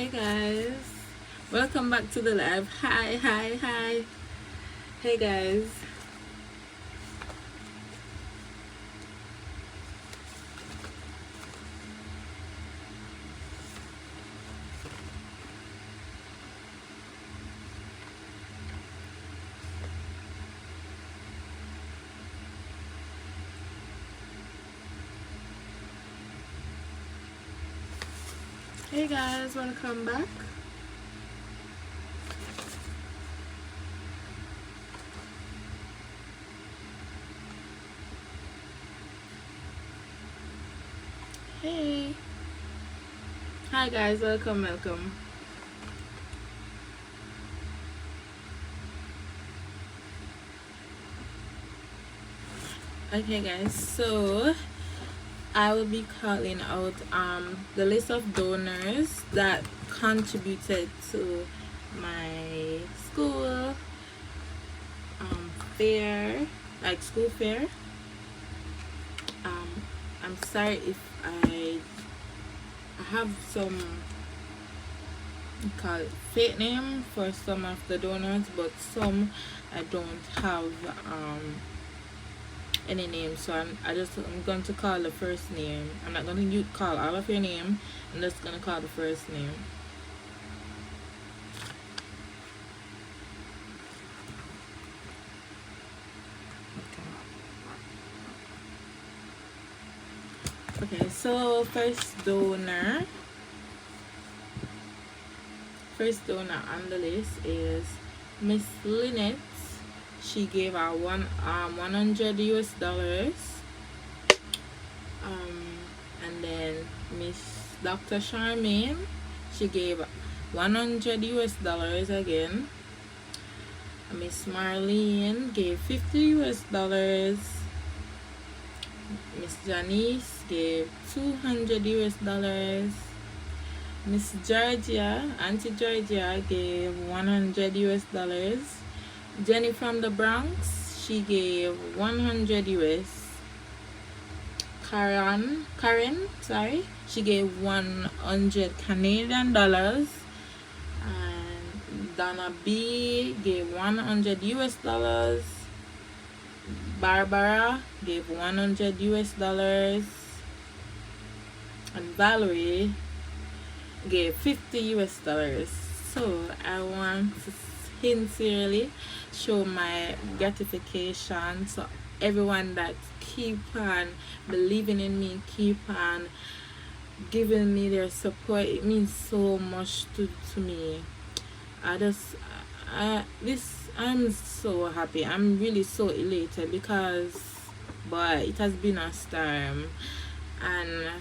Hey guys, welcome back to the live. Hi. Hey guys. Hey guys, welcome back. Hey. Hi guys, welcome. Okay guys, so I will be calling out the list of donors that contributed to my school fair, like school fair. I'm sorry if I have some call it fake name for some of the donors, but some I don't have any name, so I'm going to call the first name. I'm not going to call all of your name. I'm just going to call the first name. Okay, so first donor on the list is Miss Lynette. She gave out 100 US dollars. And then Miss Dr. Charmaine, she gave 100 US dollars again. Miss Marlene gave 50 US dollars. Miss Janice gave 200 US dollars. Miss Georgia, Auntie Georgia, gave 100 US dollars. Jenny from the Bronx, she gave 100 US. Karen, she gave 100 Canadian dollars. And Donna B gave 100 US dollars. Barbara gave 100 US dollars. And Valerie gave 50 US dollars. So I want to sincerely show my gratification to everyone that keep on believing in me, keep on giving me their support. It means so much to me. I'm so happy. I'm really so elated because, boy, it has been a storm. And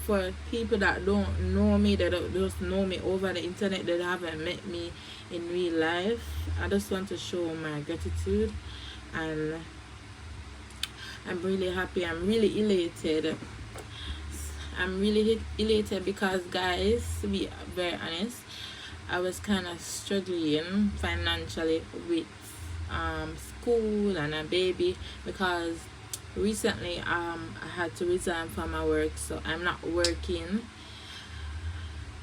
for people that don't know me, that just know me over the internet, that haven't met me in real life, I just want to show my gratitude. And I'm really happy. I'm really elated. Because, guys, to be very honest, I was kind of struggling financially with school and a baby, because recently I had to resign from my work, so I'm not working.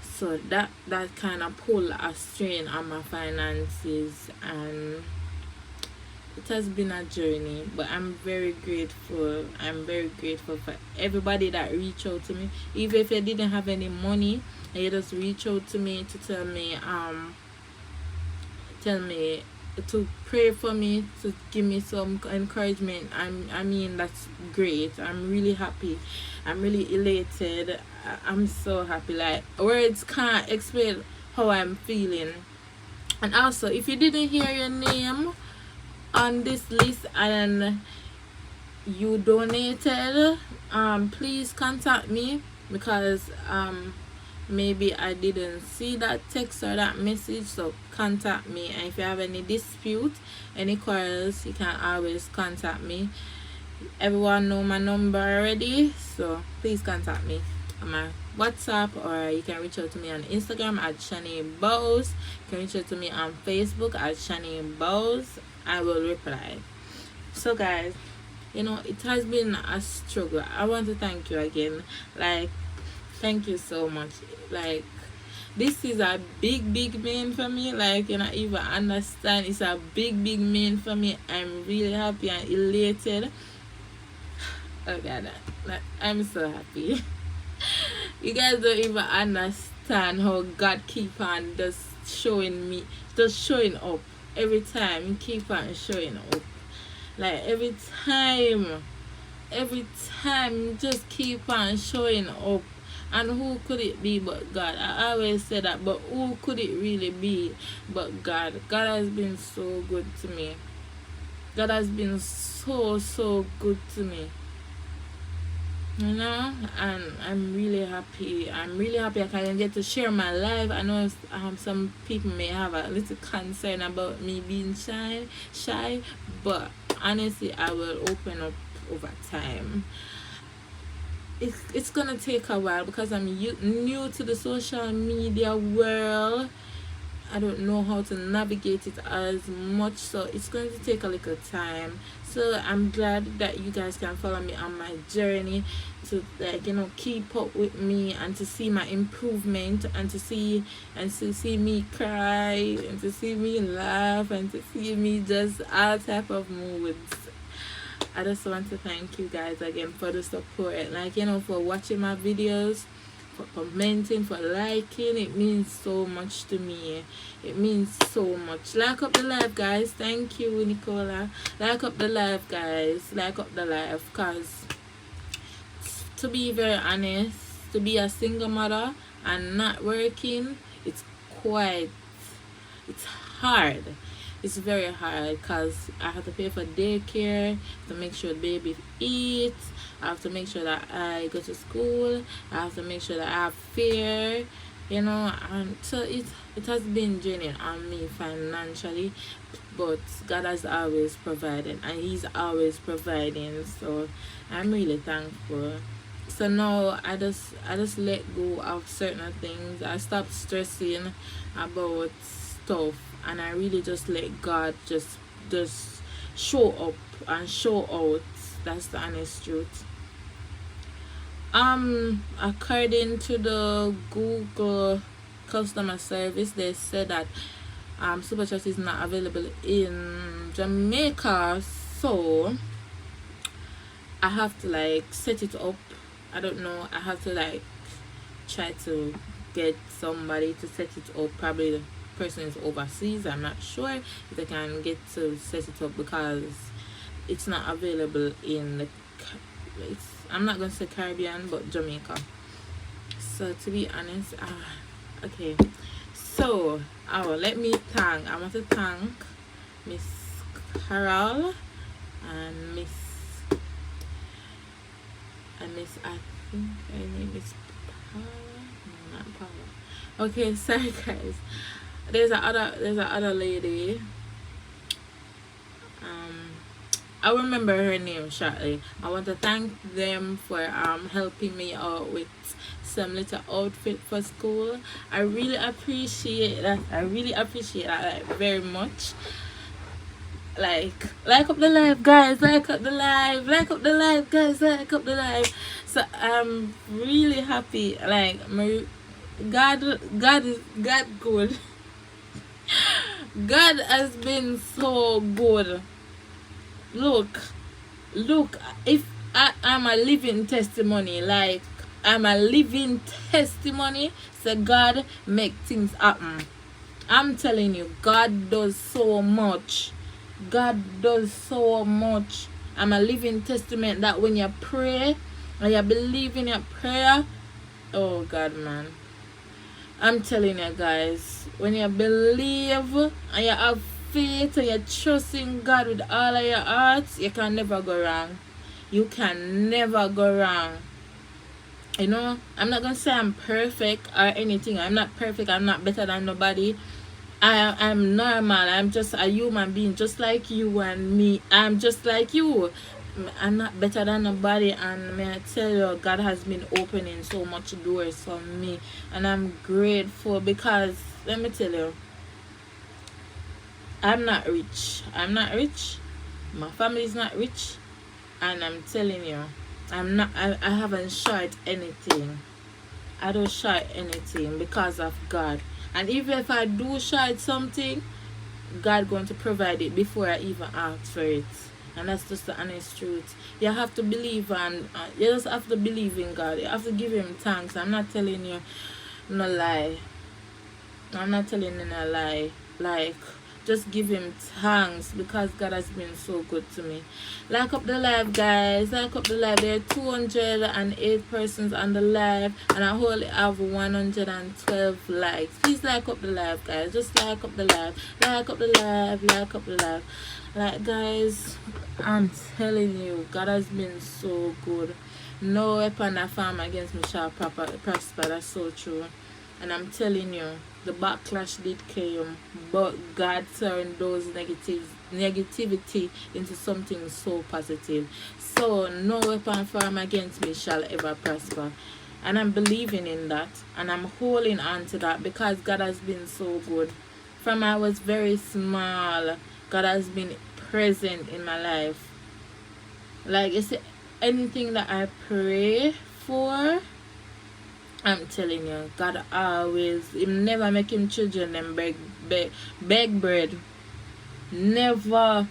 So that kind of pulled a strain on my finances, and it has been a journey, but I'm very grateful. I'm very grateful for everybody that reached out to me. Even if I didn't have any money, they just reach out to me to tell me to pray for me, to give me some encouragement. I mean, that's great. I'm really happy. I'm really elated. I'm so happy. Like, words can't explain how I'm feeling. And also, if you didn't hear your name on this list and you donated, please contact me, because maybe I didn't see that text or that message. So contact me, and if you have any dispute, any quarrels, you can always contact me. Everyone know my number already, so please contact me on my WhatsApp, or you can reach out to me on Instagram at Shani Bowes. You can reach out to me on Facebook at Shani Bowes. I will reply. So guys, it has been a struggle. I want to thank you again. Like, thank you so much. Like, this is a big main for me. Like, you know, even understand, it's a big main for me. I'm really happy and elated. Oh god, like, I'm so happy. You guys don't even understand how God keep on just showing me, just showing up every time. He keep on showing up, like every time just keep on showing up. And who could it be but God? I always say that, but who could it really be but God? God has been so good to me. God has been so good to me. You know, and I'm really happy. I'm really happy I can get to share my life. I know some people may have a little concern about me being shy, but honestly, I will open up over time. It's gonna take a while because I'm new to the social media world. I don't know how to navigate it as much, so it's going to take a little time. So I'm glad that you guys can follow me on my journey to, like, you know, keep up with me and to see my improvement and to see me cry and to see me laugh and to see me just all type of moods. I just want to thank you guys again for the support, like, you know, for watching my videos, for commenting, for liking. It means so much to me. It means so much. Like up the live, guys. Thank you, Nicola. Like up the live, guys. Like up the live, because to be very honest, to be a single mother and not working, it's hard. It's very hard because I have to pay for daycare, to make sure the baby eats. I have to make sure that I go to school. I have to make sure that I have fare, you know. And so it has been draining on me financially, but God has always provided, and He's always providing. So I'm really thankful. So now I just let go of certain things. I stopped stressing about stuff, and I really just let God just show up and show out. That's the honest truth. According to the Google customer service, they said that super chat is not available in Jamaica, so I have to like set it up. I don't know, I have to like try to get somebody to set it up. Probably the person is overseas. I'm not sure if I can get to set it up because it's not available in the I'm not gonna say Caribbean, but Jamaica. So to be honest, okay, so I want to thank Miss Carol and Miss I think her name is Paula. No, not Paula. Okay, sorry guys. There's a other lady. I'll remember her name shortly. I want to thank them for helping me out with some little outfit for school. I really appreciate that. Like, very much. Like up the live, guys. Like up the live, guys. Like up the live. So I'm really happy. Like God is good. God has been so good. Look, if I'm a living testimony, like I'm a living testimony, so God make things happen. I'm telling you, God does so much. God does so much. I'm a living testament that when you pray and you believe in your prayer, oh God, man, I'm telling you guys, when you believe and you have faith and you trust in God with all of your heart, you can never go wrong. You can never go wrong. You know, I'm not gonna say I'm perfect or anything. I'm not perfect. I'm not better than nobody. I'm normal. I'm just a human being, just like you and me. I'm just like you. I'm not better than nobody, and may I tell you, God has been opening so much doors for me, and I'm grateful because let me tell you, I'm not rich. My family is not rich, and I'm telling you, I haven't shared anything. I don't shy anything because of God. And even if I do shy something, God going to provide it before I even ask for it. And that's just the honest truth. You have to believe, and you just have to believe in God. You have to give Him thanks. I'm not telling you no lie. I'm not telling you no lie. Like, just give Him thanks because God has been so good to me. Like up the live, guys. Like up the live. There are 208 persons on the live, and I only have 112 likes. Please like up the live, guys. Just like up the live. Like up the live. Like up the live. Like, guys, I'm telling you, God has been so good. No weapon that form against me shall prosper. That's so true. And I'm telling you, the backlash did come, but God turned those negativity into something so positive. So no weapon formed against me shall ever prosper. And I'm believing in that, and I'm holding on to that because God has been so good. From I was very small, God has been present in my life. Like, you see, anything that I pray for, I'm telling you, God always, He never make Him children them beg bread. Never.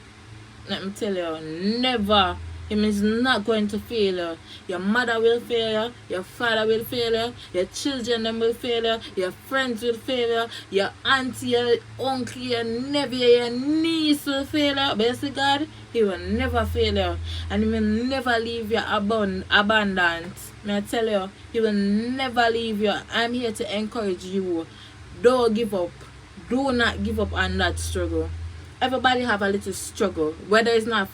Let me tell you, never. Him is not going to fail you. Your mother will fail you. Your father will fail you. Your children them will fail you. Your friends will fail you. Your auntie, your uncle, your nephew, your niece will fail you. But you see God, He will never fail you. And He will never leave you abandoned. May I tell you, He will never leave you. I'm here to encourage you. Don't give up. Do not give up on that struggle. Everybody have a little struggle, whether it's not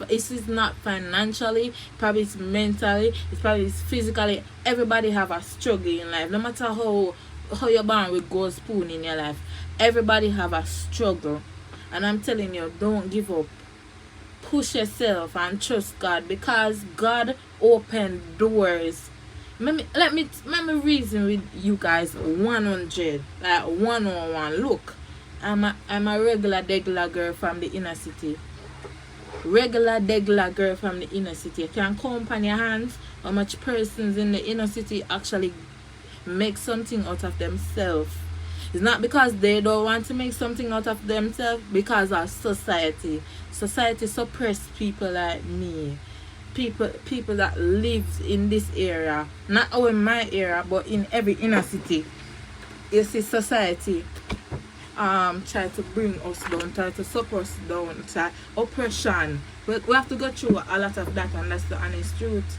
financially, probably it's mentally, it's probably it's physically. Everybody have a struggle in life, no matter how you're born with gold spoon in your life. Everybody have a struggle, and I'm telling you, don't give up. Push yourself and trust God, because God opened doors. Let me reason with you guys 100, like 101. Look, I'm a regular girl from the inner city. Regular girl from the inner city. You can count on your hands how much persons in the inner city actually make something out of themselves. It's not because they don't want to make something out of themselves, because of society. Society suppress people like me. People that live in this area. Not only in my area, but in every inner city. You see, society try to bring us down, try to suppress us down, try oppression. But we have to go through a lot of that, and that's the honest truth.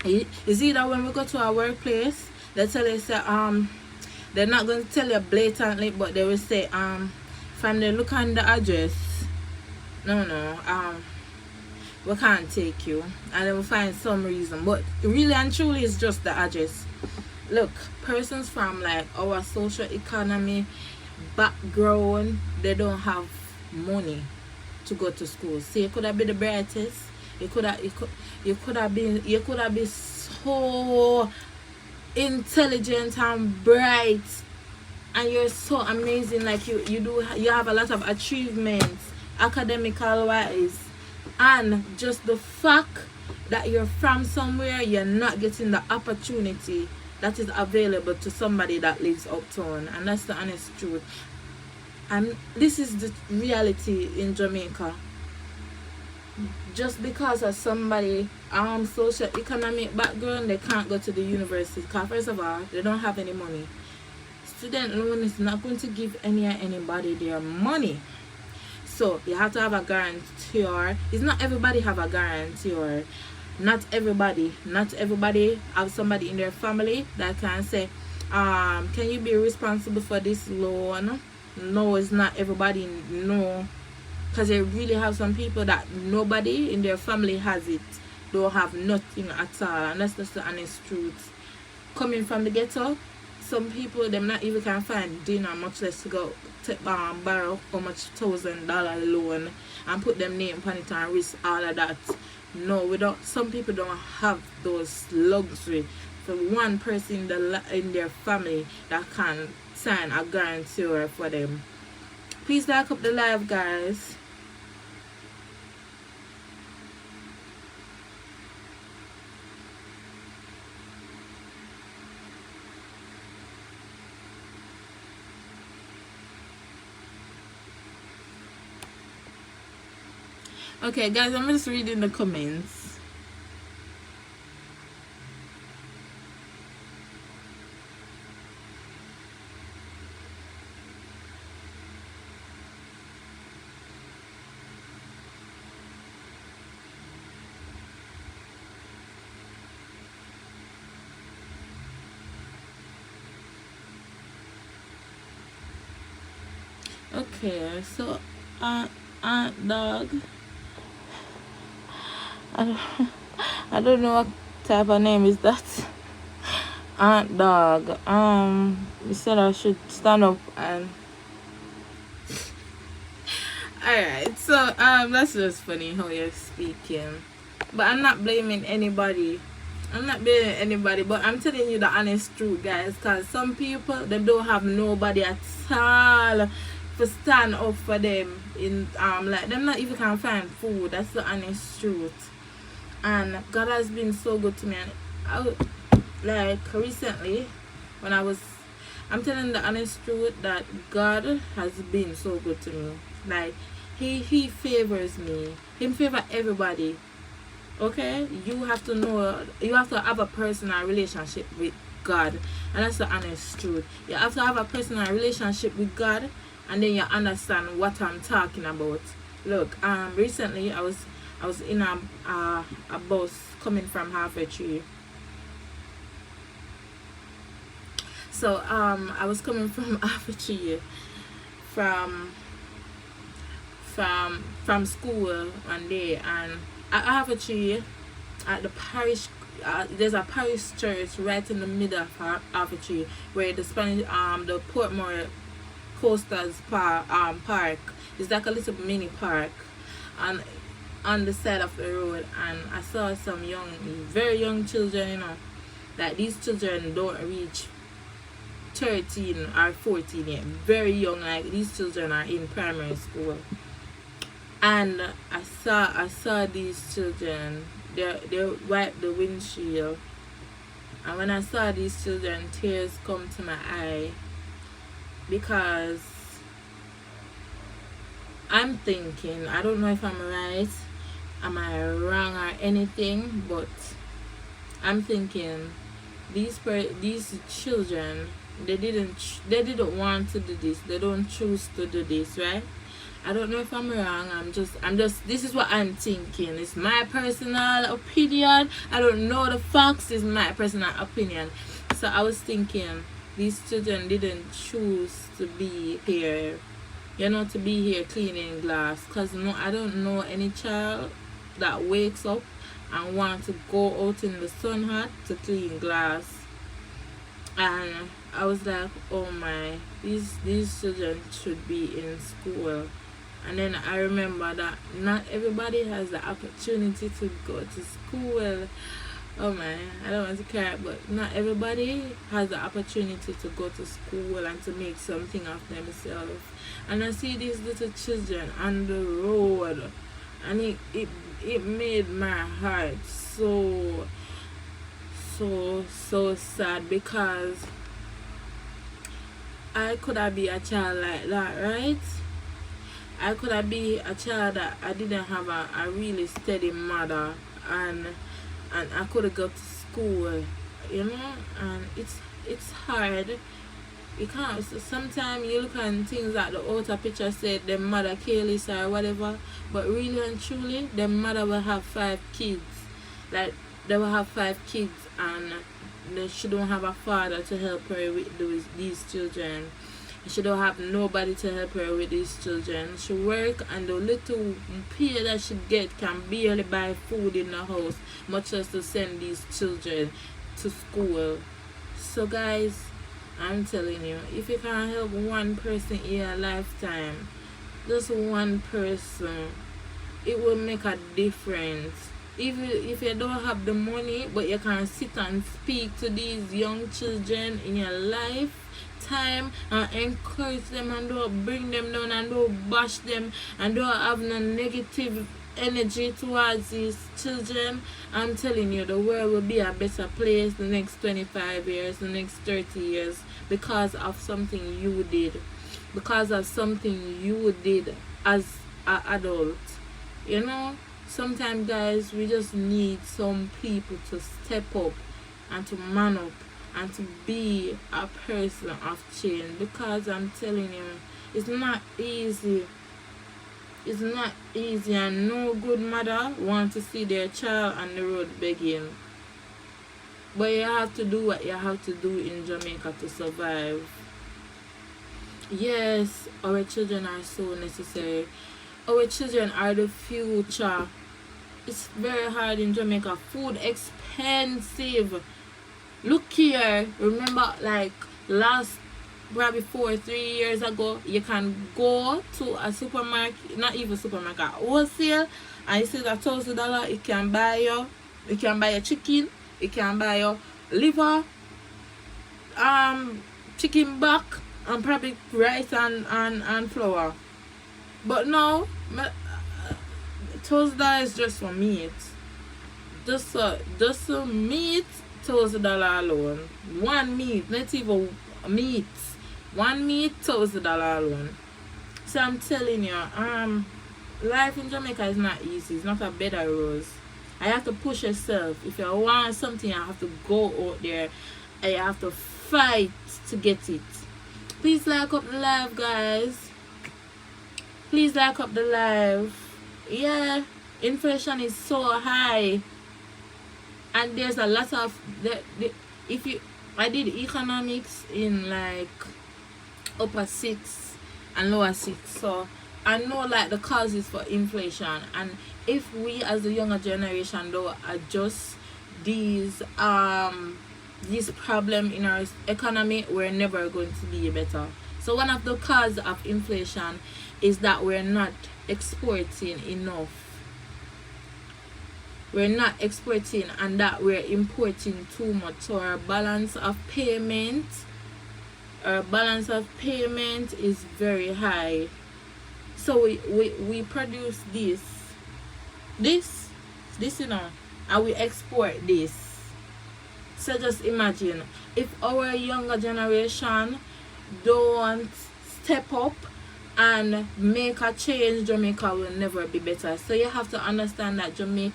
It's either when we go to our workplace, they tell us they're not going to tell you blatantly, but they will say from the look on the address, no, we can't take you, and they will find some reason, but really and truly it's just the address. Look, persons from like our socio-economic background, they don't have money to go to school. So you could have been the brightest, you could have been so intelligent and bright, and you're so amazing, like you have a lot of achievements academical wise, and just the fact that you're from somewhere, you're not getting the opportunity that is available to somebody that lives uptown. And that's the honest truth, and this is the reality in Jamaica. Just because of somebody socio-economic background, they can't go to the university, because first of all, they don't have any money. Student loan is not going to give anybody their money. So you have to have a guarantor. It's not everybody have a guarantor. Not everybody have somebody in their family that can say, can you be responsible for this loan? No, it's not everybody. No, because they really have some people that nobody in their family has it, don't have nothing at all, and that's just the honest truth. Coming from the ghetto, some people them not even can find dinner, much less to go borrow how much $1,000 loan and put them name on it and risk all of that. No, we don't. Some people don't have those luxury. For one person in their family that can sign a guarantor for them. Please like up the live, guys. Okay, guys, I'm just reading the comments. Okay, so Aunt Dog, I don't, I don't know what type of name is that. Aunt Dog. You said I should stand up and. Alright, so that's just funny how you're speaking. But I'm not blaming anybody. I'm not blaming anybody, but I'm telling you the honest truth, guys. Cause some people they don't have nobody at all to stand up for them in like them not even can find food. That's the honest truth. And God has been so good to me. And like recently, when I'm telling the honest truth that God has been so good to me. Like he favors me. He favor everybody. Okay, you have to know. You have to have a personal relationship with God, and that's the honest truth. You have to have a personal relationship with God, and then you understand what I'm talking about. Look, recently I was in a bus coming from Halfway Tree. So I was coming from Halfway Tree from school one day, and at Halfway Tree at the parish. There's a parish church right in the middle of Halfway Tree where the Spanish the Portmore Coasters park is like a little mini park, and on the side of the road, and I saw some very young children, like these children don't reach 13 or 14 yet, very young, like these children are in primary school. And I saw these children, they wipe the windshield, and when I saw these children, tears come to my eye, because I'm thinking, I don't know if I'm right, am I wrong or anything, but I'm thinking these children, they didn't want to do this. They don't choose to do this, right? I don't know if I'm wrong. I'm just this is what I'm thinking. It's my personal opinion. I don't know the facts. It's my personal opinion. So I was thinking these children didn't choose to be here, to be here cleaning glass. Cause no, I don't know any child that wakes up and want to go out in the sun hot to clean glass. And I was like, oh my, these children should be in school. And then I remember that not everybody has the opportunity to go to school. Oh man, I don't want to cry, but not everybody has the opportunity to go to school and to make something of themselves. And I see these little children on the road, and it made my heart so sad, because I could have be a child like that, right? I could have be a child that I didn't have a really steady mother, and I could have got to school, and it's hard. You can't. Sometimes you look at things like the outer picture said their mother careless or whatever, but really and truly, their mother will have 5 kids. Like they will have 5 kids, and she don't have a father to help her with these children. She don't have nobody to help her with these children. She work, and the little pay that she get can barely buy food in the house, much less to send these children to school. So guys, I'm telling you, if you can help one person in your lifetime, just one person, it will make a difference. If you don't have the money, but you can sit and speak to these young children in your lifetime and encourage them, and don't bring them down, and don't bash them, and don't have no negative energy towards these children, I'm telling you, the world will be a better place the next 25 years, the next 30 years, because of something you did, because of something you did as an adult. You know, sometimes, guys, we just need some people to step up and to man up and to be a person of change, because I'm telling you, it's not easy. It's not easy, and no good mother want to see their child on the road begging. But you have to do what you have to do in Jamaica to survive. Yes, our children are so necessary. Our children are the future. It's very hard in Jamaica. Food expensive. Look here. Remember, like last probably 4 3 years ago, you can go to a supermarket, not even supermarket, wholesale, and you see that $1,000. It can buy your chicken, it can buy your liver, chicken back, and probably rice and flour. But now, $1,000 is just for meat. Just a meat, $1,000 alone. One meat, not even meat. One meat, $1,000 alone. So I'm telling you, life in Jamaica is not easy. It's not a bed of roses. I have to push yourself. If you want something, you have to go out there and you have to fight to get it. Please like up the live, guys. Please like up the live. Yeah, inflation is so high, and there's a lot of if you I did economics in like upper 6 and lower 6, so I know like the causes for inflation, and if we as the younger generation don't adjust these problem in our economy, we're never going to be better. So one of the causes of inflation is that we're not exporting enough. We're not exporting, and that we're importing too much. So our balance of payment is very high. So we produce this, you know, and we export this. So just imagine if our younger generation don't step up and make a change, Jamaica will never be better. So you have to understand that children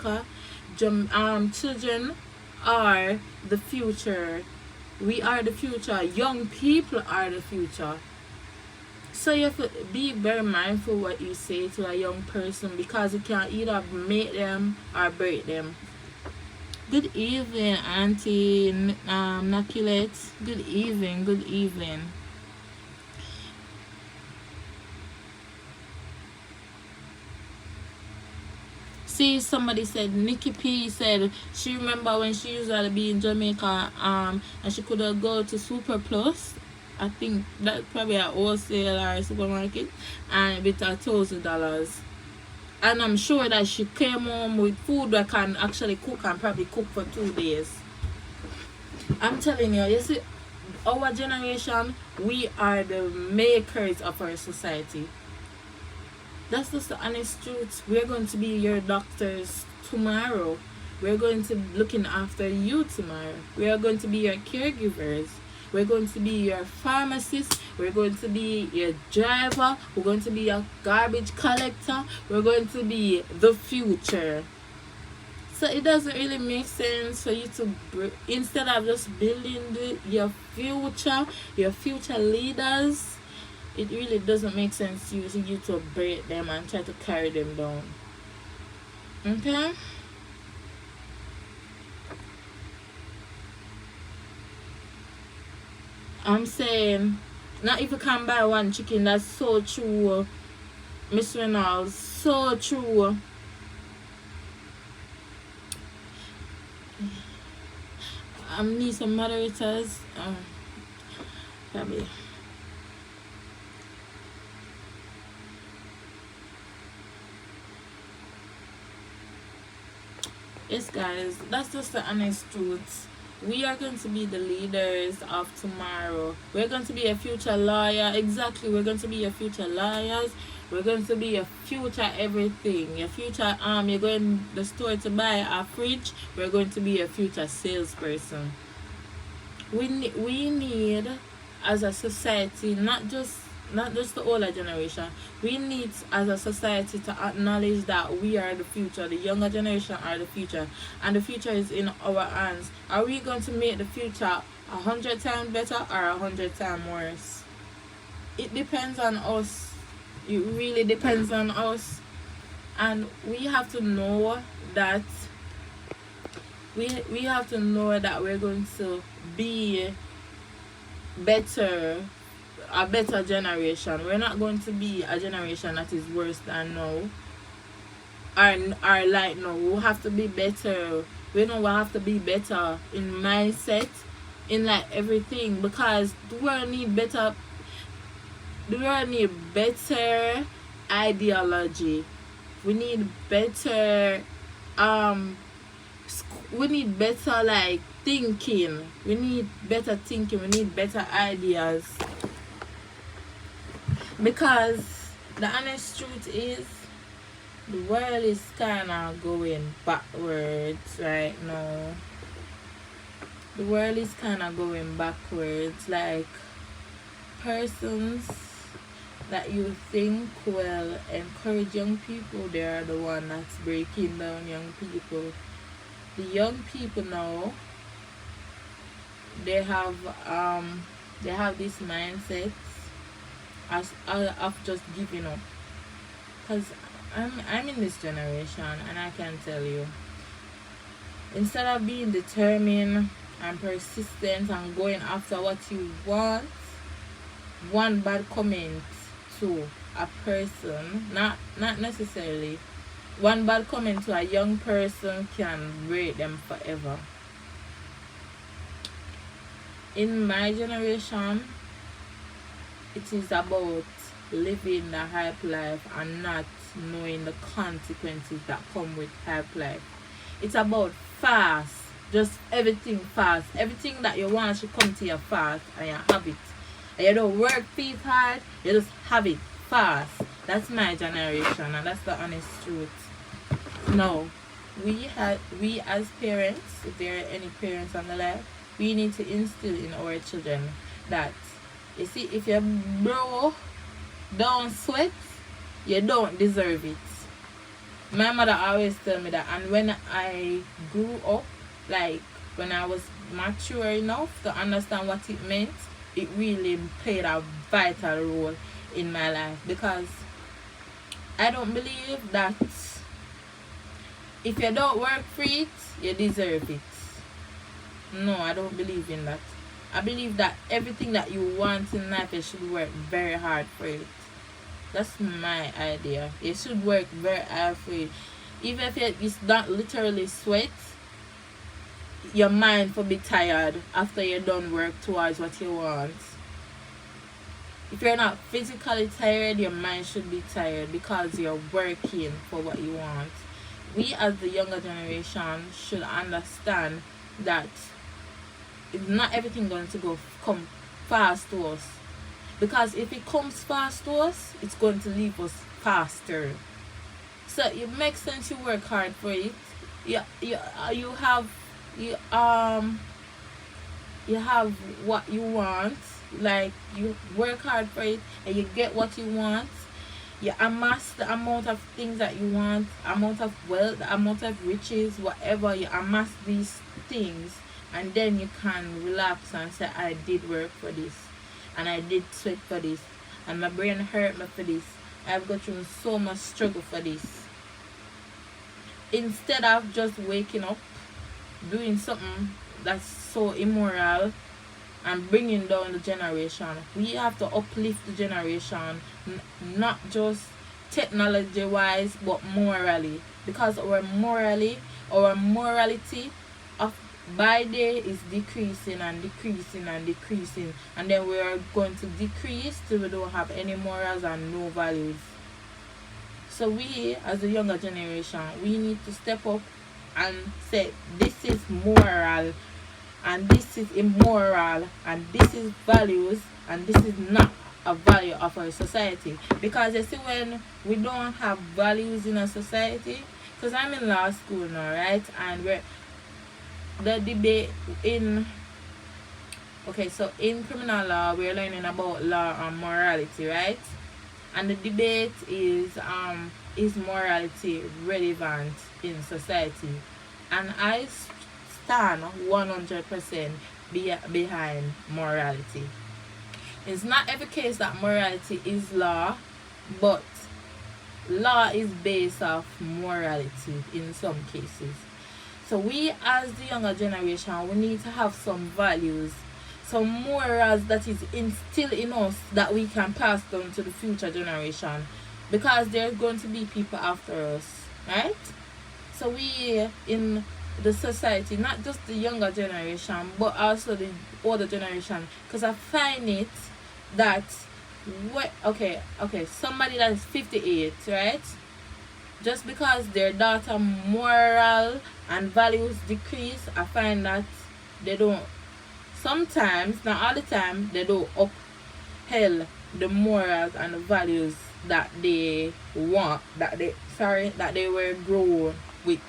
are the future. We are the future. Young people are the future. So you have to be very mindful what you say to a young person, because it can either make them or break them. Good evening, Auntie Naculette. Good evening. See, somebody said, Nikki P said she remember when she used to be in Jamaica, and she could go to Super Plus. I think that's probably a wholesale or a supermarket, and with $1,000. And I'm sure that she came home with food that can actually cook, and probably cook for 2 days. I'm telling you, you see, our generation, we are the makers of our society. That's just the honest truth. We're going to be your doctors tomorrow. We're going to be looking after you tomorrow. We are going to be your caregivers. We're going to be your pharmacist. We're going to be your driver. We're going to be your garbage collector. We're going to be the future. So it doesn't really make sense for you to, instead of just building your future leaders, it really doesn't make sense to you to break them and try to carry them down. Okay? I'm saying, not if you can buy one chicken. That's so true, Miss Reynolds. So true. I need some moderators. Probably. Yes, guys, that's just the honest truth. We are going to be the leaders of tomorrow. We're going to be a future lawyer. Exactly, we're going to be your future lawyers. We're going to be your future everything. Your future you're going to the store to buy a fridge. We're going to be your future salesperson. We need as a society not just not just the older generation, we need as a society to acknowledge that we are the future, the younger generation are the future, and the future is in our hands. Are we going to make the future 100 times better or 100 times worse? It depends on us. It really depends on us, and we have to know that we have to know that we're going to be better, a better generation. We're not going to be a generation that is worse than now, or like now. We have to be better. We know we have to be better in mindset, in like everything, because the world need better. The world need better ideology. We need better we need better like thinking. We need better thinking. We need better ideas. Because the honest truth is, the world is kind of going backwards right now. The world is kind of going backwards. Like, persons that you think will encourage young people, they are the one that's breaking down young people. The young people now, they have this mindset of just giving up. Because I'm in this generation, and I can tell you, instead of being determined and persistent and going after what you want, one bad comment to a person, not necessarily, one bad comment to a young person can break them forever. In my generation, it is about living the hype life and not knowing the consequences that come with hype life. It's about fast, just everything fast. Everything that you want should come to you fast, and you have it. And you don't work feet hard, you just have it fast. That's my generation, and that's the honest truth. No, we as parents, if there are any parents on the live, we need to instill in our children that, you see, if your bro don't sweat, you don't deserve it. My mother always tell me that, and when I grew up, like when I was mature enough to understand what it meant, it really played a vital role in my life, because I don't believe that if you don't work for it, you deserve it. No, I don't believe in that. I believe that everything that you want in life, you should work very hard for it. That's my idea. You should work very hard for it. Even if it's not literally sweat, your mind will be tired after you done work towards what you want. If you're not physically tired, your mind should be tired because you're working for what you want. We as the younger generation should understand that it's not everything going to come fast to us. Because if it comes fast to us, it's going to leave us faster. So it makes sense you work hard for it. You have what you want. Like, you work hard for it and you get what you want. You amass the amount of things that you want, amount of wealth, amount of riches, whatever. You amass these things, and then you can relax and say, I did work for this, and I did sweat for this, and my brain hurt me for this. I've got through so much struggle for this. Instead of just waking up, doing something that's so immoral and bringing down the generation, we have to uplift the generation, not just technology wise, but morally. Because our morality of by day is decreasing and decreasing and decreasing, and then we are going to decrease till we don't have any morals and no values. So we as the younger generation, we need to step up and say, this is moral and this is immoral and this is values and this is not a value of our society. Because you see, when we don't have values in a society, because I'm in law school now, right, and we're the debate in Okay, so in criminal law, we're learning about law and morality, right? And the debate is morality relevant in society? And I stand 100% behind morality. It's not every case that morality is law, but law is based off morality in some cases. So we as the younger generation, we need to have some values, some morals that is instilled in us that we can pass down to the future generation, because there's going to be people after us, right? So we in the society, not just the younger generation, but also the older generation, because I find it that somebody that is 58, right? Just because their daughter moral and values decrease, I find that they don't, sometimes, not all the time, they don't upheld the morals and the values that they want, that they were grown with.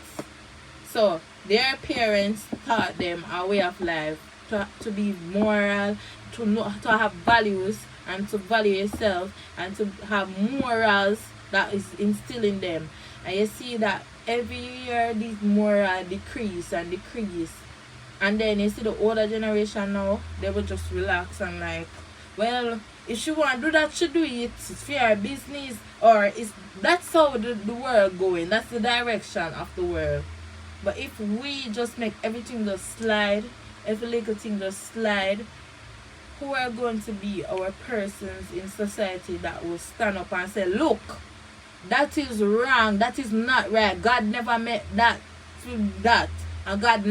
So their parents taught them a way of life, to be moral, to know, to have values, and to value yourself, and to have morals that is instilled in them. And you see that every year these moral decrease and decrease. And then you see the older generation now, they will just relax and like, well, if she want to do that, she do it. It's for her business. Or that's how the world going. That's the direction of the world. But if we just make everything just slide, every little thing just slide, who are going to be our persons in society that will stand up and say, look, that is wrong, that is not right. God never meant that to that. And God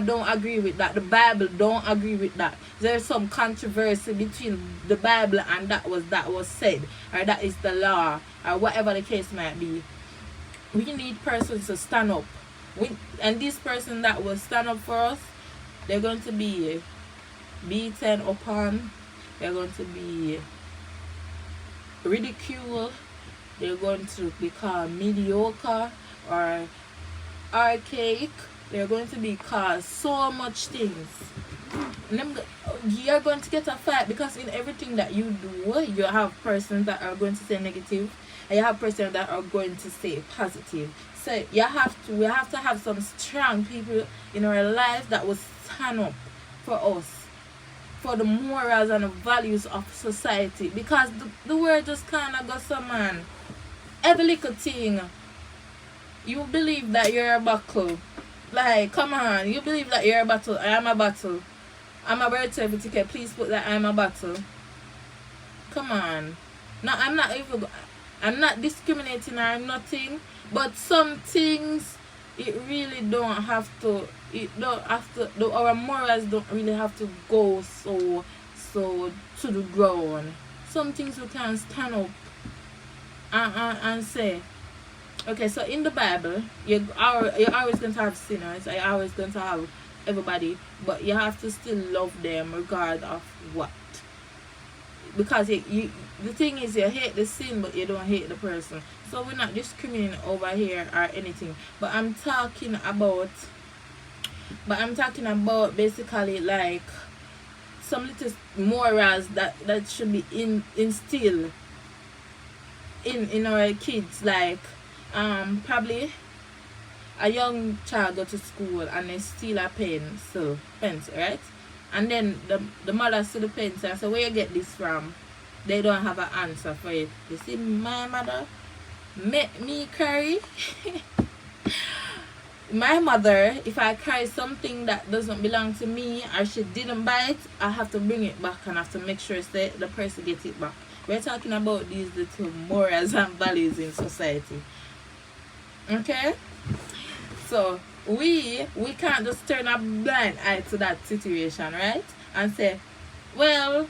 don't agree with that. The Bible don't agree with that. There's some controversy between the Bible and that was said, or that is the law, or whatever the case might be. We need persons to stand up. And this person that will stand up for us, they're going to be beaten upon, they're going to be ridiculed, they're going to be called mediocre or archaic, they're going to be called so much things. And you're going to get a fight, because in everything that you do, you have persons that are going to say negative, and you have persons that are going to say positive. So we have to have some strong people in our lives that will stand up for us, for the morals and the values of society, because the world just kind of goes some, man. Every little thing, you believe that you're a buckle. Like, come on, you believe that you're a battle. I am a battle. I'm a bird certificate. Please put that I'm a battle. Come on. No, I'm not discriminating or nothing. But some things, it really don't have to. Our morals don't really have to go so to the ground. Some things we can stand up and say. Okay, so in the Bible, you're always going to have sinners. You're always going to have everybody, but you have to still love them regardless of what. Because the thing is, you hate the sin, but you don't hate the person. So we're not discriminating over here or anything. But I'm talking about basically like some little morals that should be instilled in our kids, like probably a young child go to school and they steal a pencil, right? And then the mother see the pencil and say, where you get this from? They don't have an answer for it. You see, my mother make me carry my mother, if I carry something that doesn't belong to me or she didn't buy it, I have to bring it back and I have to make sure that the person gets it back. We're talking about these little morals and values in society. Okay? So we can't just turn a blind eye to that situation, right? And say, well,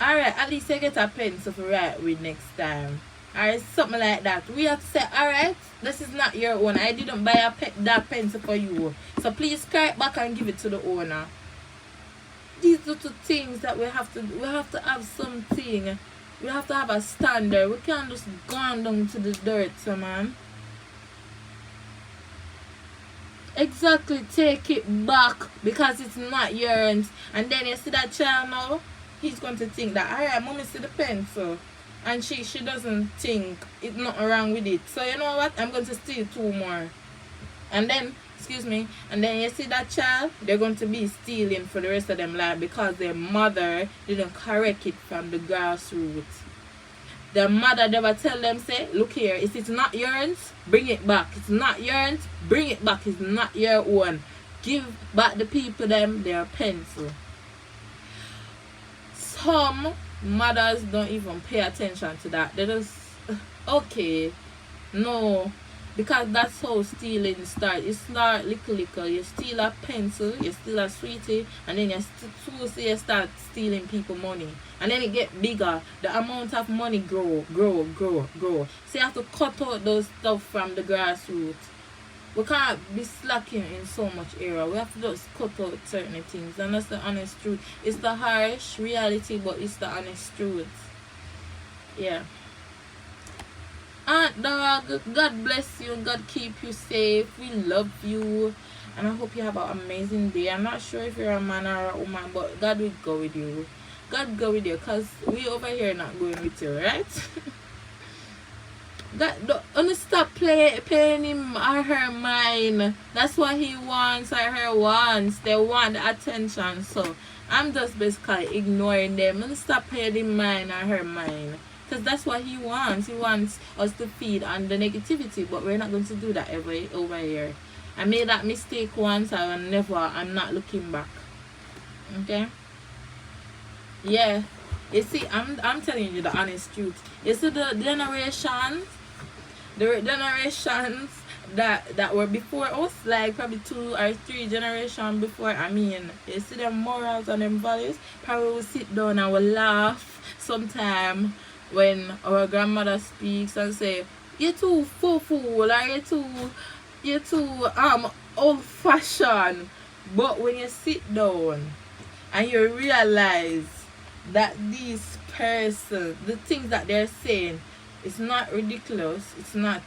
alright, at least I get a pencil to write with next time. Or something like that. We have to say, alright, this is not your own. I didn't buy that pencil for you. So please carry it back and give it to the owner. These little things that we have to have something. We have to have a standard. We can't just go down to the dirt, so man. Exactly, take it back because it's not yours. And then you see that child now, he's going to think that, alright, mommy see the pencil. And she doesn't think it's nothing wrong with it. So you know what? I'm going to steal two more. And then, excuse me, and then you see that child, they're going to be stealing for the rest of them life because their mother didn't correct it from the grassroots. The mother never tell them, say, look here, if it's not yours, bring it back. It's not yours, bring it back. It's not your own. Give back the people them their pencil. Some mothers don't even pay attention to that. They just, okay, no. Because that's how stealing starts. You start little. You steal a pencil, you steal a sweetie, and then you start stealing people money. And then it get bigger. The amount of money grow. So you have to cut out those stuff from the grassroots. We can't be slacking in so much area. We have to just cut out certain things. And that's the honest truth. It's the harsh reality, but it's the honest truth. Yeah. Aunt Dog, God bless you. God keep you safe. We love you. And I hope you have an amazing day. I'm not sure if you're a man or a woman, but God will go with you. God go with you, because we over here not going with you, right? God, don't stop paying him or her mind. That's what he wants or her wants. They want the attention. So I'm just basically ignoring them. Don't stop paying him mine or her mind. Because that's what he wants. He wants us to feed on the negativity. But we're not going to do that ever over here. I made that mistake once. I'm not looking back. Okay? Yeah. You see, I'm telling you the honest truth. You see the generations that were before us, like probably 2 or 3 generations before, I mean, you see them morals and them values, probably will sit down and will laugh sometime when our grandmother speaks and say, you're too fool, or you're too old fashioned. But when you sit down and you realize that these persons, the things that they're saying, it's not ridiculous, it's not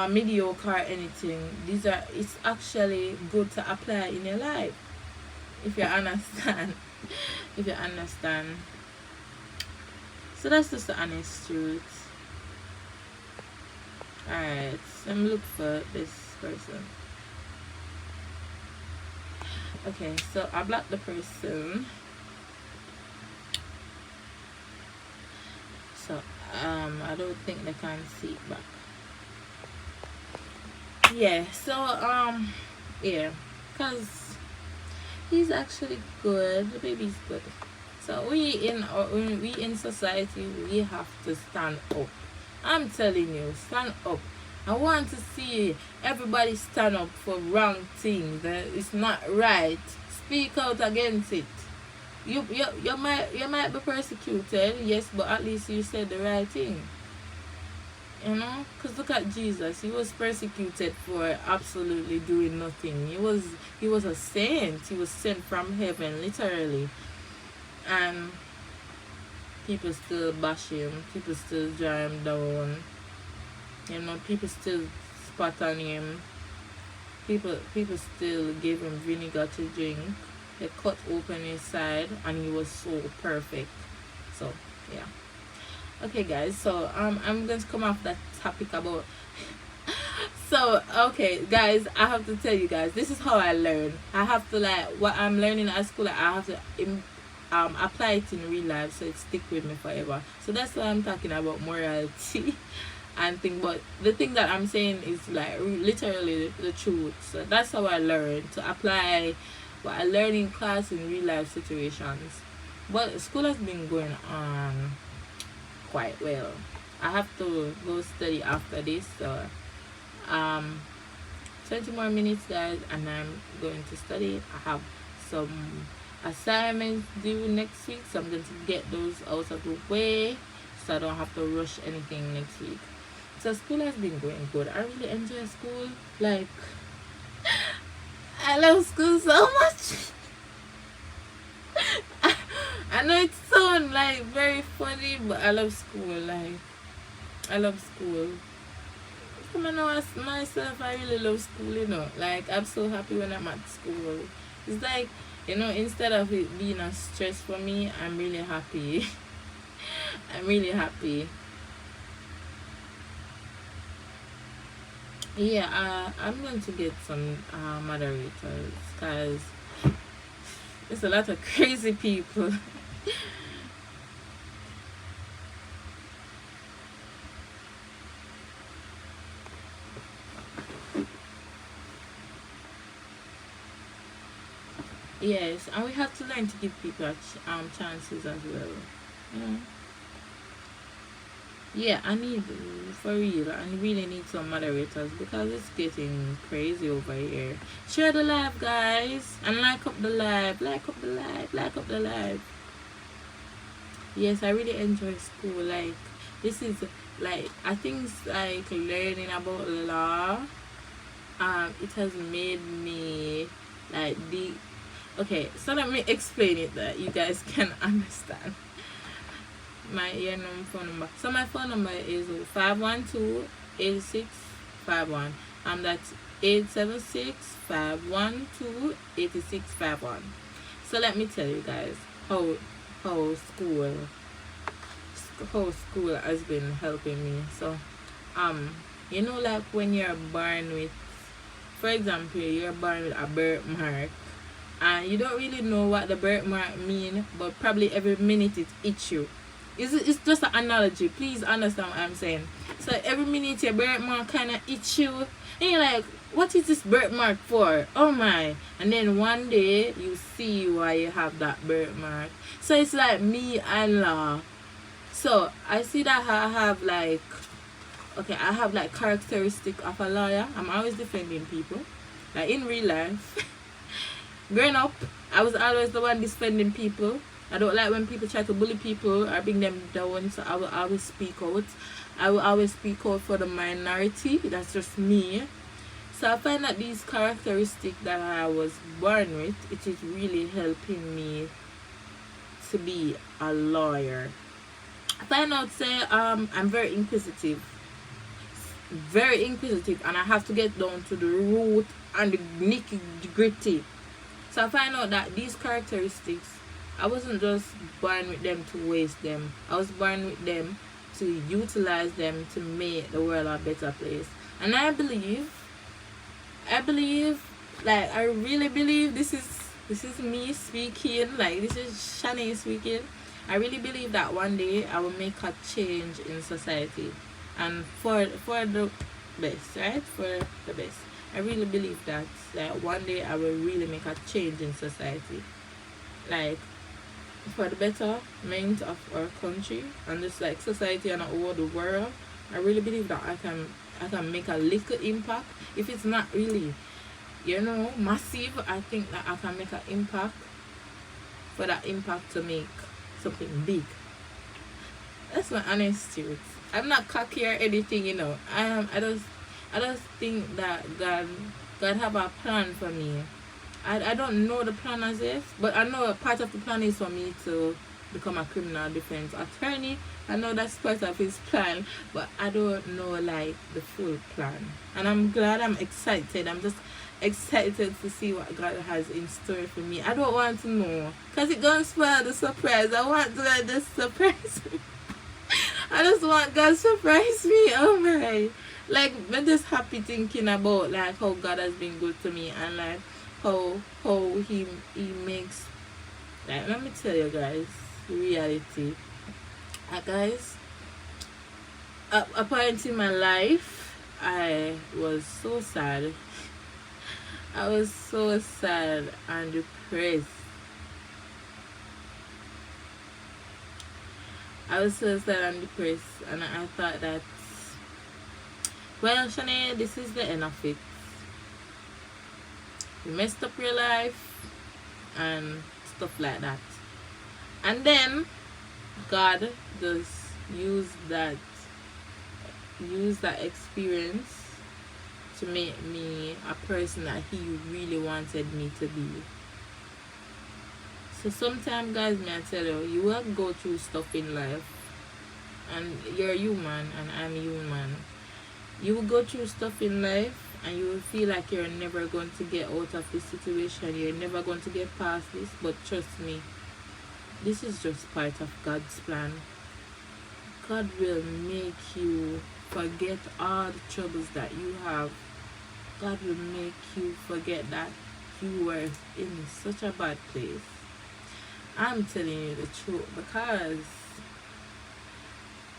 mediocre or anything. It's actually good to apply in your life, if you understand. If you understand. So that's just the honest truth. Alright, let me look for this person. Okay, so I blocked the person. So I don't think they can see it back. Yeah, so yeah, because he's actually good. The baby's good. So we in society, we have to stand up. I'm telling you, stand up. I want to see everybody stand up for wrong things that is not right. Speak out against it. You might be persecuted, yes, but at least you said the right thing. You know, because look at Jesus. He was persecuted for absolutely doing nothing. He was a saint. He was sent from heaven, literally. And people still bash him. People still drive him down. You know, people still spat on him. People still gave him vinegar to drink. They cut open his side, and he was so perfect. So yeah. Okay, guys. So I'm going to come off that topic about. So okay, guys, I have to tell you guys, this is how I learn. I have to, like, what I'm learning at school, I have to apply it in real life, so it stick with me forever. So that's why I'm talking about morality and thing. But the thing that I'm saying is like literally the truth. So that's how I learn to apply what I learn in class in real life situations. But school has been going on quite well. I have to go study after this, so 20 more minutes, guys, and I'm going to study. I have some assignments due next week, so I'm going to get those out of the way so I don't have to rush anything next week. So school has been going good. I really enjoy school. Like, I love school so much. I know it sounds like very funny, but I love school. Like, I love school. Come on, know myself, I really love school, you know. Like, I'm so happy when I'm at school. It's like, you know, instead of it being a stress for me, I'm really happy. I'm really happy. Yeah, I'm going to get some moderators because there's a lot of crazy people. Yes, and we have to learn to give people chances as well. Yeah. Yeah, I need, for real, I really need some moderators because it's getting crazy over here. Share the live, guys, and like up the live, like up the live, like up the live. Yes, I really enjoy school. Like, this is, like, I think it's like learning about law. It has made me, like, the, okay, so let me explain it that you guys can understand. My phone number. So my phone number is 512-8651. That's 876-512-8651. So let me tell you guys how how school how school has been helping me. So you know, like when you're born with, for example, you're born with a birthmark and you don't really know what the birthmark mean, but probably every minute it itch you. It's just an analogy. Please understand what I'm saying. So every minute your birthmark kind of itch you, and you're like, "What is this birthmark for? Oh my!" And then one day you see why you have that birthmark. So it's like me and law. So I see that I have like, okay, I have like characteristic of a lawyer. I'm always defending people, like in real life. Growing up, I was always the one defending people. I don't like when people try to bully people or bring them down, so I will always speak out. I will always speak out for the minority. That's just me. So I find that these characteristics that I was born with, it is really helping me to be a lawyer. I find out, say, I'm very inquisitive, and I have to get down to the root and the nitty gritty. So I find out that these characteristics, I wasn't just born with them to waste them. I was born with them to utilize them to make the world a better place. And I believe, like I really believe this is me speaking, like this is Shanae speaking. I really believe that one day I will make a change in society, and for the best, right? For the best. I really believe that one day I will really make a change in society, like for the betterment of our country and just like society and all the world. I really believe that I can make a little impact. If it's not really, you know, massive, I think that I can make an impact, for that impact to make something big. That's my honest truth. I'm not cocky or anything, you know. I just think that God have a plan for me. I don't know the plan as yet, but I know a part of the plan is for me to become a criminal defense attorney. I know that's part of his plan, but I don't know like the full plan. And I'm glad, I'm excited. I'm just excited to see what God has in store for me. I don't want to know, because it gonna spoil the surprise. I want God to surprise me. I just want God to surprise me. Oh my. Like, I'm just happy thinking about like how God has been good to me, and like how he makes, like, let me tell you guys reality. Guys, at a point in my life I was so sad. I was so sad and depressed. I was so sad and depressed, and I thought that, well, Shanae, this is the end of it. You messed up your life and stuff like that. And then God just used that experience to make me a person that he really wanted me to be. So sometimes, guys, may I tell you, you will go through stuff in life, and you're human and I'm human. You will go through stuff in life and you will feel like you're never going to get out of this situation, you're never going to get past this, but trust me, this is just part of God's plan. God will make you forget all the troubles that you have. God will make you forget that you were in such a bad place. I'm telling you the truth because,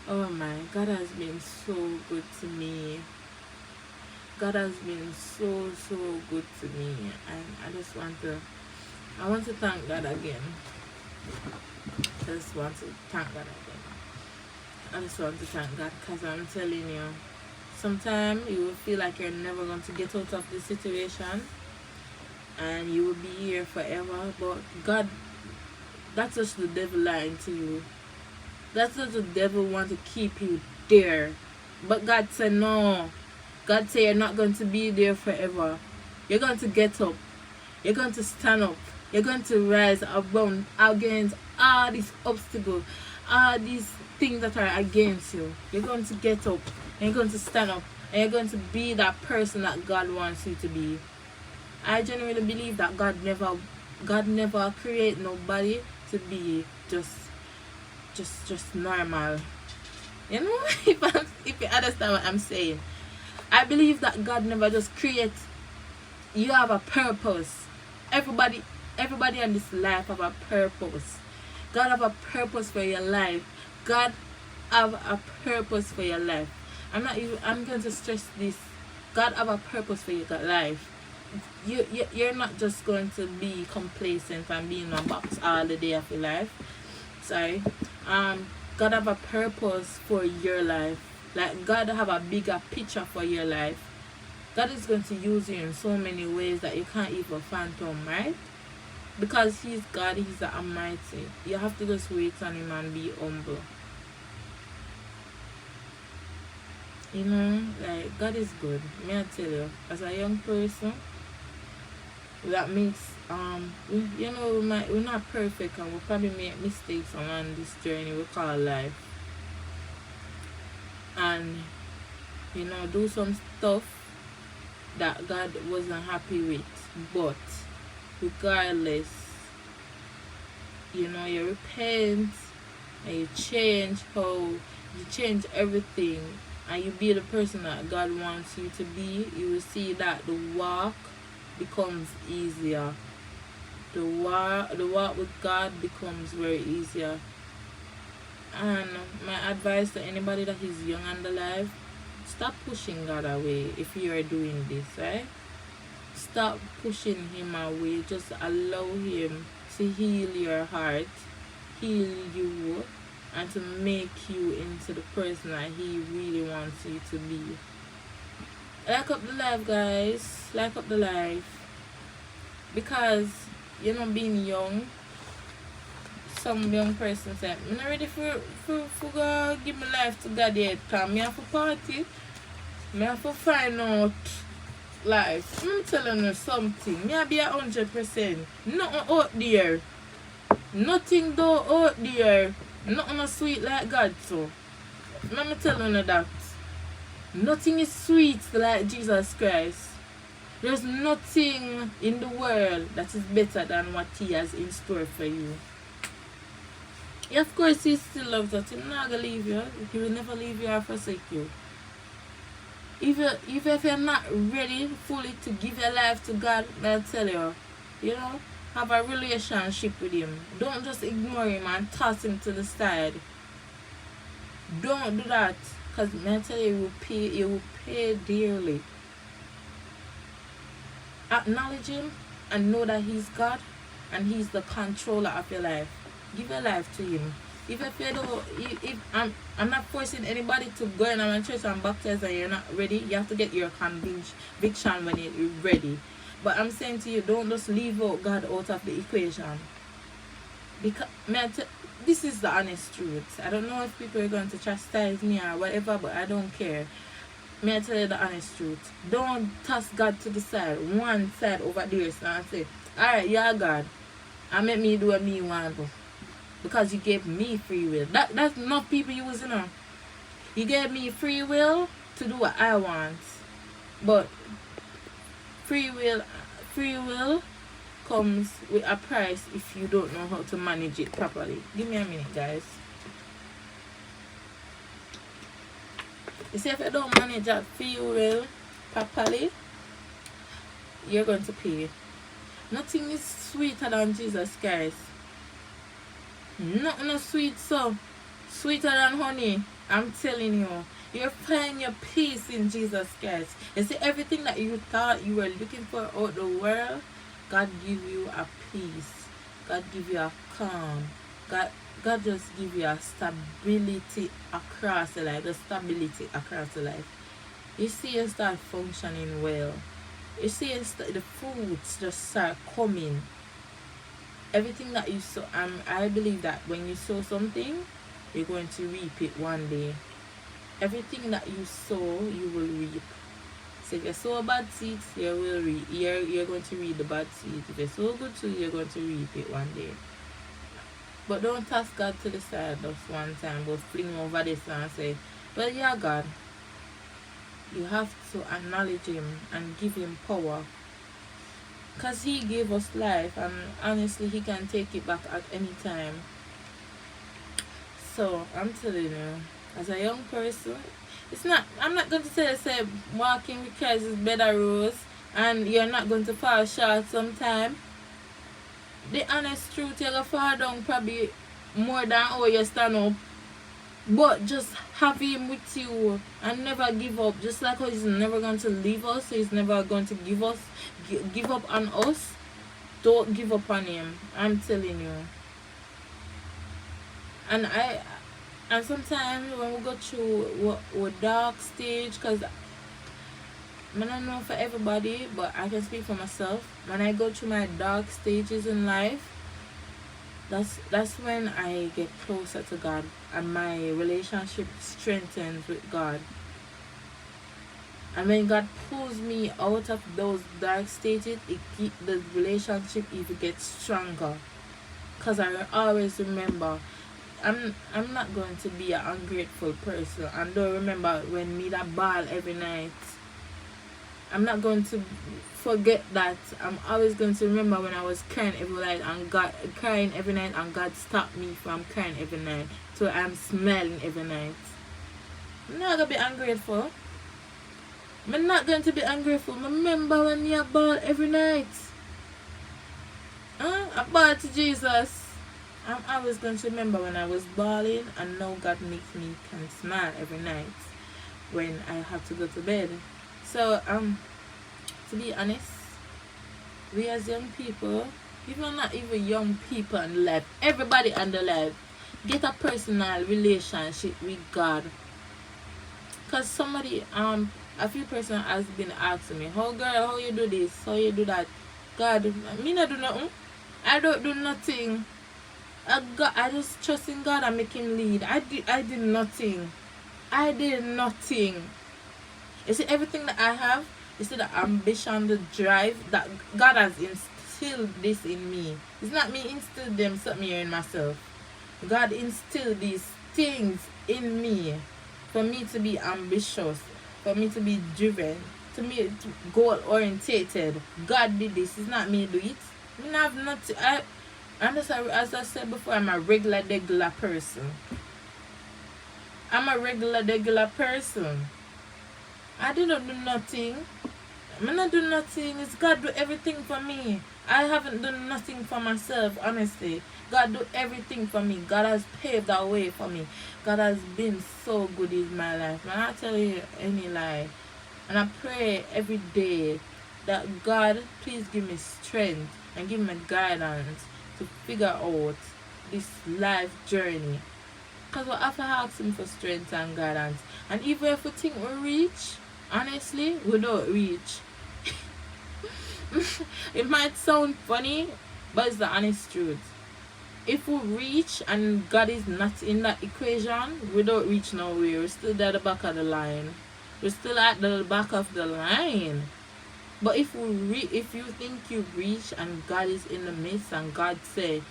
oh my, God has been so good to me. God has been so good to me, and I want to thank God again. I just want to thank God again. I just want to thank God because I'm telling you, sometimes you will feel like you're never going to get out of this situation and you will be here forever, but God, that's just the devil lying to you. That's just the devil want to keep you there. But God said no. God said you're not going to be there forever. You're going to get up. You're going to stand up. You're going to rise above against all these obstacles, all these things that are against you. You're going to get up and you're going to stand up and you're going to be that person that God wants you to be. I genuinely believe that God never create nobody to be just normal. You know, if you understand what I'm saying. I believe that God never just create. You have a purpose. Everybody in this life have a purpose. God have a purpose for your life. God have a purpose for your life. I'm going to stress this. God have a purpose for your life. You're not just going to be complacent and be in a box all the day of your life. Sorry. God have a purpose for your life. Like, God have a bigger picture for your life. God is going to use you in so many ways that you can't even fathom, right? Because He's God, He's the Almighty. You have to just wait on Him and be humble. You know, like, God is good. May I tell you, as a young person, that makes we're not perfect and we'll probably make mistakes along this journey we call life. And do some stuff that God wasn't happy with, but regardless, you repent and you change everything and you be the person that God wants you to be. You will see that the walk becomes easier. The walk with God becomes very easier. And my advice to anybody that is young and alive, stop pushing God away if you are doing this, right? Stop pushing Him away. Just allow Him to heal your heart, heal you, and to make you into the person that He really wants you to be. Like up the life, guys. Like up the life. Because, being young, some young person said, I'm not ready for go give my life to God yet, because I have to party. I have to find out life. I'm telling you something. I be 100%. Nothing out there. Nothing though out there. Nothing sweet like God, so. I'm telling you that. Nothing is sweet like Jesus Christ. There's nothing in the world that is better than what He has in store for you. Yeah, of course, He still loves us. He's not going to leave you. He will never leave you or forsake you. Even if you're not ready fully to give your life to God, I'll tell you, have a relationship with Him. Don't just ignore Him and toss Him to the side. Don't do that. Because I'll tell you, you will pay dearly. Acknowledge Him and know that He's God and He's the controller of your life. Give your life to Him. If I'm not forcing anybody to go in a church and baptize and you're not ready. You have to get your conviction when you're ready. But I'm saying to you, don't just leave out God out of the equation. Because this is the honest truth. I don't know if people are going to chastise me or whatever, but I don't care. May I tell you the honest truth? Don't toss God to the side, one side over there, so and say, alright, you're God, and make me do what me want to. Because you gave me free will. That's not people using it. You gave me free will to do what I want. But free will free will comes with a price if you don't know how to manage it properly. Give me a minute, guys. You see, if you don't manage that free will properly, you're going to pay. Nothing is sweeter than Jesus Christ. Nothing is sweet, so sweeter than honey. I'm telling you. You'll find your peace in Jesus Christ. You see, everything that you thought you were looking for out the world, God give you a peace. God give you a calm. God just give you a stability across the life. The stability across the life. You see, you start functioning well. You see, the fruits just start coming. Everything that you sow, I believe that when you sow something, you're going to reap it one day. Everything that you sow, you will reap. So if you sow a bad seed, you're going to reap the bad seed. If you sow good seed, you're going to reap it one day. But don't toss God to the side just one time, but fling over this and say, well, yeah, God. You have to acknowledge Him and give Him power. Because He gave us life, and honestly, He can take it back at any time. So, I'm telling you, as a young person, I'm not going to say walking with Christ is better, Rose, and you're not going to fall short sometime. The honest truth, you're going to fall down probably more than how you stand up. But just have Him with you and never give up. Just like how He's never going to leave us, He's never going to give up on us. Don't give up on Him. I'm telling you. And sometimes when we go through a dark stage, because I don't know for everybody, but I can speak for myself. When I go through my dark stages in life, that's when I get closer to God and my relationship strengthens with God. And when God pulls me out of those dark stages, the relationship even gets stronger. Because I always remember, I'm not going to be an ungrateful person. And don't remember when me that ball every night. I'm not going to forget that. I'm always going to remember when I was crying every night and God stopped me from crying every night. So I'm smiling every night. I'm not going to be ungrateful. I'm not going to be ungrateful. Remember when you ball every night? I ball to Jesus. I'm always going to remember when I was bawling, and now God makes me can smile every night when I have to go to bed. So to be honest, we as young people, even not even young people in life, everybody in the life, get a personal relationship with God. Cause somebody a few person has been asking me, how girl, how you do this, how you do that? God, me not do nothing. I don't do nothing. I just trust in God and make Him lead. I did nothing. I did nothing. You see, everything that I have, you see, the ambition, the drive, that God has instilled this in me. It's not me instilled them something here in myself. God instilled these things in me for me to be ambitious, for me to be driven, to me to goal orientated. God did this. It's not me do it. I have nothing. As I said before, I'm a regular person. I'm a regular person. I didn't do nothing. I'm not doing nothing. It's God do everything for me. I haven't done nothing for myself, honestly. God do everything for me. God has paved the way for me. God has been so good in my life. Man, I tell you any lie. And I pray every day that God, please give me strength and give me guidance to figure out this life journey. Because we have to ask Him for strength and guidance. And even if we think we reach, honestly, we don't reach. It might sound funny, but it's the honest truth. If we reach and God is not in that equation, we don't reach nowhere. We're still at the back of the line. We're still at the back of the line. But if you think you've reached and God is in the midst and God said,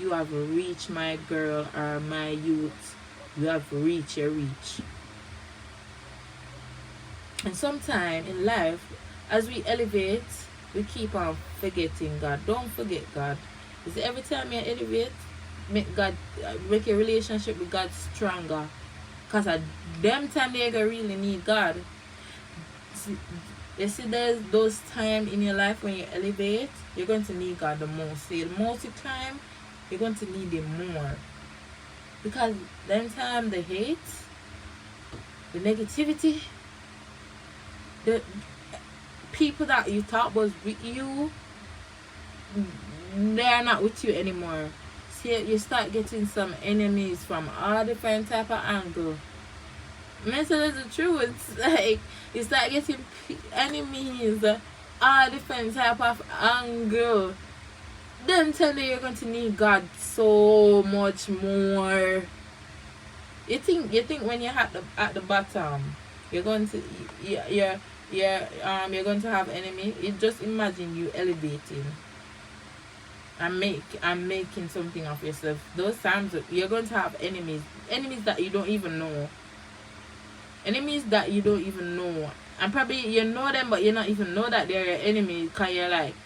you have reached, my girl or my youth, you have reached your reach. And sometime in life, as we elevate, we keep on forgetting God. Don't forget God. You see, every time you elevate, make your relationship with God stronger. Cause at them time they gonna really need God. You see, there's those time in your life when you elevate, you're going to need God the most. See, the most you climb, you're going to need Him more. Because them time the hate, the negativity, the people that you thought was with you, they're not with you anymore. See, you start getting some enemies from all different type of angle. Mental is the truth. Like, you start getting enemies, all different type of angle. Then tell you you're going to need God so much more. You think when you're at the bottom, you're going to you're going to have enemy. You just imagine you elevating and making something of yourself. Those times you're going to have enemies that you don't even know. Enemies that you don't even know. And probably you know them, but you not even know that they're your enemy. Because you're like,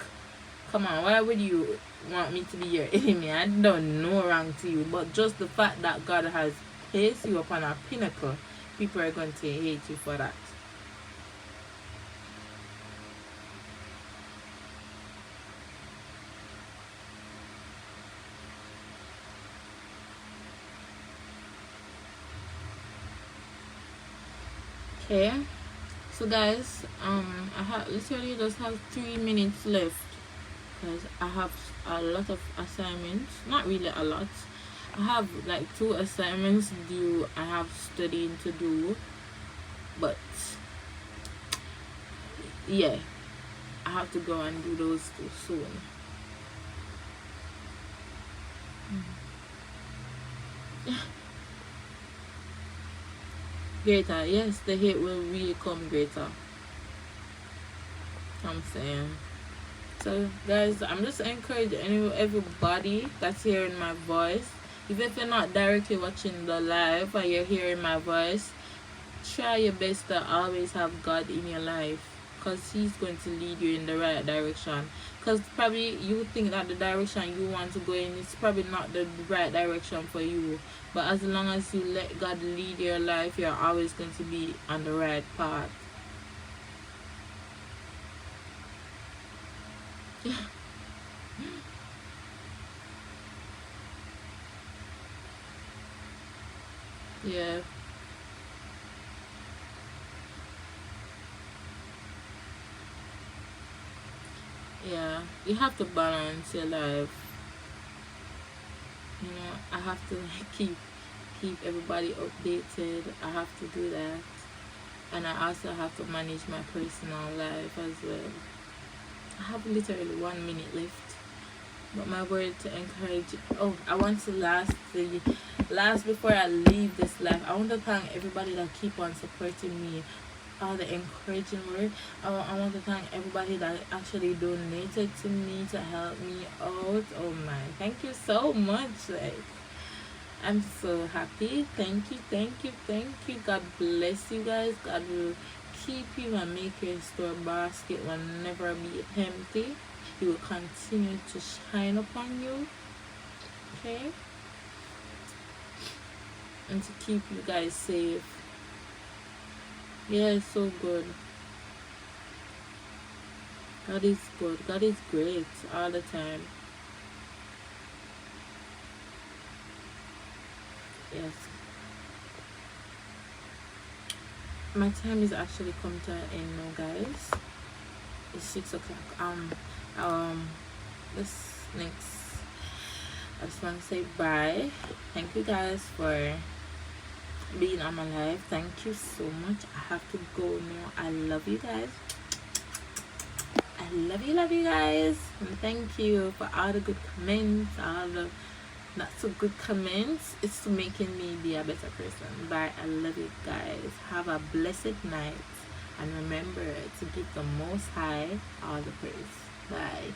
come on, why would you want me to be your enemy? I don't know wrong to you. But just the fact that God has placed you upon a pinnacle, people are going to hate you for that. Okay, so guys, I literally just have 3 minutes left because I have a lot of assignments. Not really a lot. I have like 2 assignments due. I have studying to do, but yeah, I have to go and do those two soon. Greater, yes, the hate will really come greater. I'm saying. So guys, I'm just encouraging everybody that's hearing my voice. Even if you're not directly watching the live or you're hearing my voice, try your best to always have God in your life, because He's going to lead you in the right direction. Because probably you think that the direction you want to go in is probably not the right direction for you, but as long as you let God lead your life, you're always going to be on the right path. Yeah. Yeah, you have to balance your life. I have to keep everybody updated. I have to do that, and I also have to manage my personal life as well. I have literally 1 minute left, but my word to encourage. Oh, I want to last before I leave this life. I want to thank everybody that keep on supporting me, all the encouraging word. I want to thank everybody that actually donated to me to help me out. Oh my, thank you so much. Like, I'm so happy. Thank you, thank you, thank you. God bless you guys. God will keep you and make your store basket will never be empty. He will continue to shine upon you. Okay? And to keep you guys safe. Yeah, it's so good. God is good. God is great all the time. Yes. My time is actually come to an end now, guys. It's 6 o'clock. This next, I just want to say bye. Thank you guys for being on my life. Thank you so much. I have to go now. I love you guys. I love you guys. And thank you for all the good comments, all the not so good comments. It's making me be a better person. Bye. I love you guys. Have a blessed night. And remember to give the Most High all the praise. Bye.